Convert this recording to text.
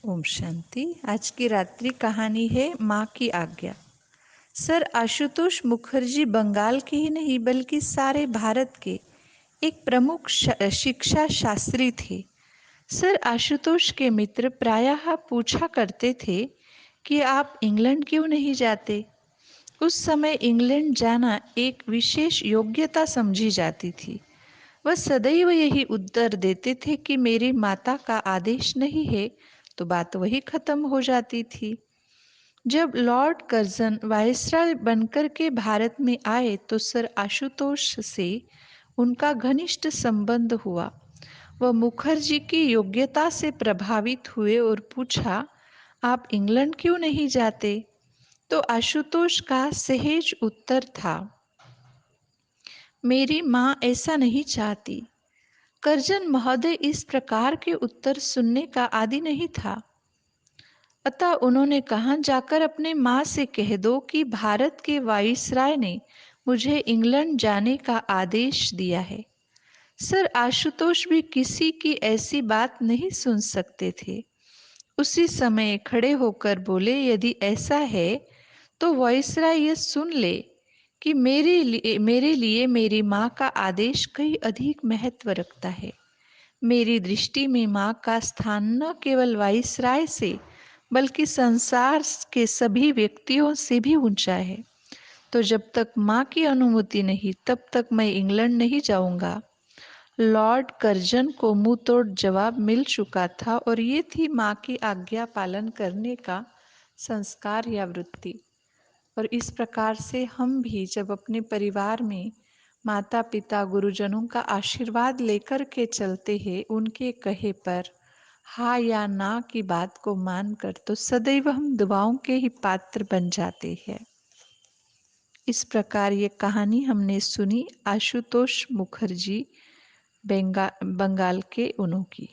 ओम शांति। आज की रात्रि कहानी है माँ की आज्ञा। सर आशुतोष मुखर्जी बंगाल के ही नहीं बल्कि सारे भारत के एक प्रमुख शिक्षा शास्त्री थे। सर आशुतोष के मित्र प्रायः पूछा करते थे कि आप इंग्लैंड क्यों नहीं जाते। उस समय इंग्लैंड जाना एक विशेष योग्यता समझी जाती थी। वह सदैव यही उत्तर देते थे कि मेरी माता का आदेश नहीं है, तो बात वही खत्म हो जाती थी। जब लॉर्ड कर्जन वायसराय बनकर के भारत में आए तो सर आशुतोष से उनका घनिष्ठ संबंध हुआ। वह मुखर्जी की योग्यता से प्रभावित हुए और पूछा, आप इंग्लैंड क्यों नहीं जाते? तो आशुतोष का सहज उत्तर था, मेरी माँ ऐसा नहीं चाहती। कर्जन महोदय इस प्रकार के उत्तर सुनने का आदी नहीं था। अतः उन्होंने कहा, जाकर अपने माँ से कह दो कि भारत के वाइसराय ने मुझे इंग्लैंड जाने का आदेश दिया है। सर आशुतोष भी किसी की ऐसी बात नहीं सुन सकते थे। उसी समय खड़े होकर बोले, यदि ऐसा है तो वाइसराय यह सुन ले कि मेरे लिए मेरी माँ का आदेश कहीं अधिक महत्व रखता है। मेरी दृष्टि में माँ का स्थान न केवल वाइसराय से बल्कि संसार के सभी व्यक्तियों से भी ऊंचा है। तो जब तक माँ की अनुमति नहीं तब तक मैं इंग्लैंड नहीं जाऊंगा। लॉर्ड कर्जन को मुंह तोड़ जवाब मिल चुका था और ये थी माँ की आज्ञा पालन करने का संस्कार या वृत्ति। और इस प्रकार से हम भी जब अपने परिवार में माता पिता गुरुजनों का आशीर्वाद लेकर के चलते हैं, उनके कहे पर हाँ या ना की बात को मानकर, तो सदैव हम दुआओं के ही पात्र बन जाते हैं। इस प्रकार ये कहानी हमने सुनी आशुतोष मुखर्जी बंगाल के उन्हों की।